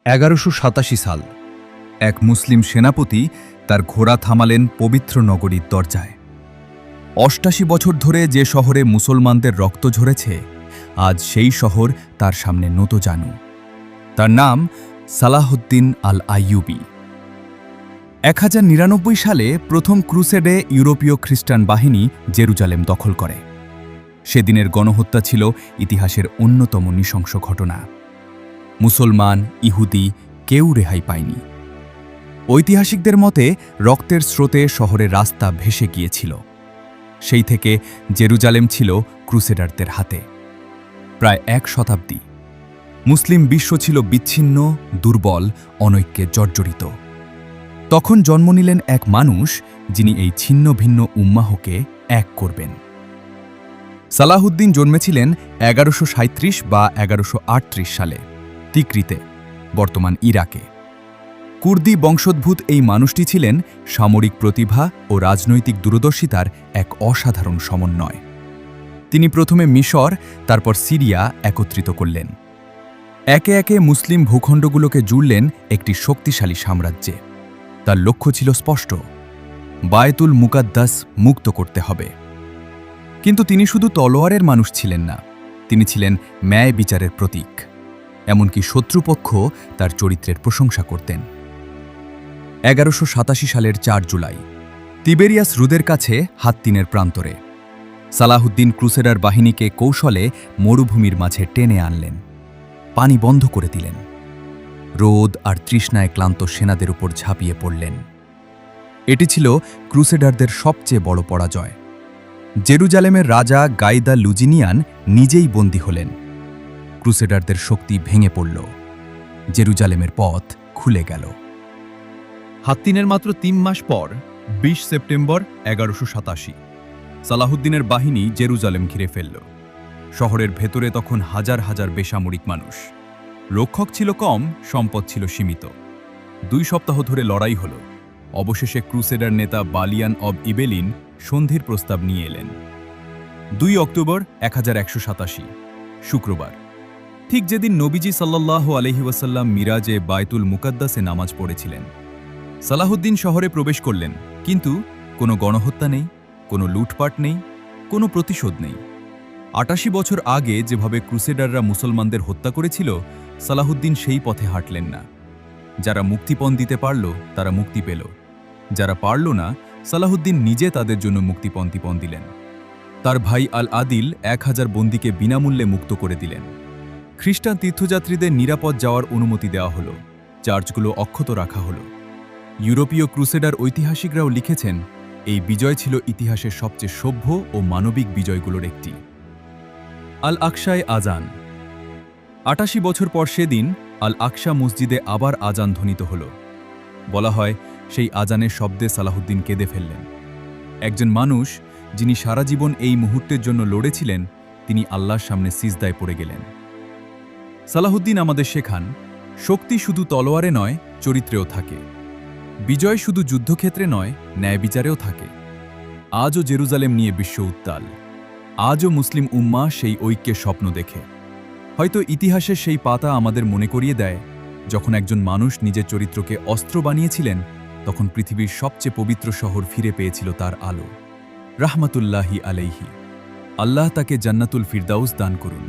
1187 সাল এক মুসলিম সেনাপতি তার ঘোড়া থামালেন পবিত্র নগরীর দরজায়। ৮৮ বছর ধরে যে শহরে মুসলমানদের রক্ত ঝরেছে, আজ সেই শহর তার সামনে নতজানু। তার নাম সালাহউদ্দিন আল আইয়ুবী। 1099 সালে প্রথম ক্রুসেডে ইউরোপীয় খ্রিস্টান বাহিনী জেরুজালেম দখল করে। সেদিনের গণহত্যা ছিল ইতিহাসের অন্যতম নৃশংস ঘটনা। মুসলমান, ইহুদি কেউ রেহাই পায়নি। ঐতিহাসিকদের মতে রক্তের স্রোতে শহরের রাস্তা ভেসে গিয়েছিল। সেই থেকে জেরুজালেম ছিল ক্রুসেডারদের হাতে। প্রায় 1 শতাব্দী মুসলিম বিশ্ব ছিল বিচ্ছিন্ন, দুর্বল, অনৈক্যে জর্জরিত। তখন জন্ম নিলেন এক মানুষ, যিনি এই ছিন্ন ভিন্ন উম্মাহকে এক করবেন। সালাহউদ্দিন জন্মেছিলেন 1137 বা 1138 সালে তিকরিতে, বর্তমান ইরাকে। কুর্দি বংশোদ্ভূত এই মানুষটি ছিলেন সামরিক প্রতিভা ও রাজনৈতিক দূরদর্শিতার এক অসাধারণ সমন্বয়। তিনি প্রথমে মিশর, তারপর সিরিয়া একত্রিত করলেন। একে একে মুসলিম ভূখণ্ডগুলোকে জুড়লেন একটি শক্তিশালী সাম্রাজ্যে। তার লক্ষ্য ছিল স্পষ্ট: বায়তুল মুকাদ্দাস মুক্ত করতে হবে। কিন্তু তিনি শুধু তলোয়ারের মানুষ ছিলেন না, তিনি ছিলেন ন্যায় বিচারের প্রতীক। এমনকি শত্রুপক্ষ তার চরিত্রের প্রশংসা করতেন। 1187 সালের 4 জুলাই তিবেরিয়াস হ্রদের কাছে হাত্তিনের প্রান্তরে সালাহউদ্দিন ক্রুসেডার বাহিনীকে কৌশলে মরুভূমির মাঝে টেনে আনলেন। পানি বন্ধ করে দিলেন। রোদ আর তৃষ্ণায় ক্লান্ত সেনাদের উপর ঝাঁপিয়ে পড়লেন। এটি ছিল ক্রুসেডারদের সবচেয়ে বড় পরাজয়। জেরুজালেমের রাজা গাইদা লুজিনিয়ান নিজেই বন্দী হলেন। ক্রুসেডারদের শক্তি ভেঙে পড়ল। জেরুজালেমের পথ খুলে গেল। হাত্তিনের মাত্র 3 মাস পর 20 সেপ্টেম্বর 1187 সালাহউদ্দিনের বাহিনী জেরুজালেম ঘিরে ফেলল। শহরের ভেতরে তখন হাজার হাজার বেসামরিক মানুষ। রক্ষক ছিল কম, সম্পদ ছিল সীমিত। 2 সপ্তাহ ধরে লড়াই হল। অবশেষে ক্রুসেডার নেতা বালিয়ান অব ইবেলিন সন্ধির প্রস্তাব নিয়ে এলেন। 2 অক্টোবর 1187 শুক্রবার, ঠিক যেদিন নবীজি সাল্লাল্লাহু আলাইহি ওয়াসাল্লাম মিরাজে বায়তুল মুকাদ্দাসে নামাজ পড়েছিলেন। সালাহউদ্দিন শহরে প্রবেশ করলেন, কিন্তু কোনো গণহত্যা নেই, কোনো লুটপাট নেই, কোনো প্রতিশোধ নেই। 88 বছর আগে যেভাবে ক্রুসেডাররা মুসলমানদের হত্যা করেছিল, সালাহউদ্দিন সেই পথে হাঁটলেন না। যারা মুক্তিপণ দিতে পারল তারা মুক্তি পেল, যারা পারল না, সালাহউদ্দিন নিজে তাদের জন্য মুক্তিপণ দিলেন। তার ভাই আল আদিল 1000 বন্দীকে বিনামূল্যে মুক্ত করে দিলেন। খ্রিস্টান তীর্থযাত্রীদের নিরাপদ যাওয়ার অনুমতি দেওয়া হল। চার্চগুলো অক্ষত রাখা হল। ইউরোপীয় ক্রুসেডার ঐতিহাসিকরাও লিখেছেন, এই বিজয় ছিল ইতিহাসের সবচেয়ে সভ্য ও মানবিক বিজয়গুলোর একটি। আল আকসায় আজান। 88 বছর পর সেদিন আল আকসা মসজিদে আবার আজান ধ্বনিত হল। বলা হয়, সেই আজানের শব্দে সালাহউদ্দিন কেঁদে ফেললেন। একজন মানুষ, যিনি সারা জীবন এই মুহূর্তের জন্য লড়েছিলেন, তিনি আল্লাহর সামনে সিজদায় পড়ে গেলেন। সালাহউদ্দিন আমাদের শেখান, শক্তি শুধু তলোয়ারে নয়, চরিত্রেও থাকে। বিজয় শুধু যুদ্ধক্ষেত্রে নয়, ন্যায় বিচারেও থাকে। আজও জেরুজালেম নিয়ে বিশ্ব উত্তাল। আজও মুসলিম উম্মাহ সেই ঐক্যের স্বপ্ন দেখে। হয়তো ইতিহাসের সেই পাতা আমাদের মনে করিয়ে দেয়, যখন একজন মানুষ নিজের চরিত্রকে অস্ত্র বানিয়েছিলেন, তখন পৃথিবীর সবচেয়ে পবিত্র শহর ফিরে পেয়েছিল তার আলো। রাহমাতুল্লাহি আলাইহি। আল্লাহ তাকে জান্নাতুল ফিরদাউস দান করুন।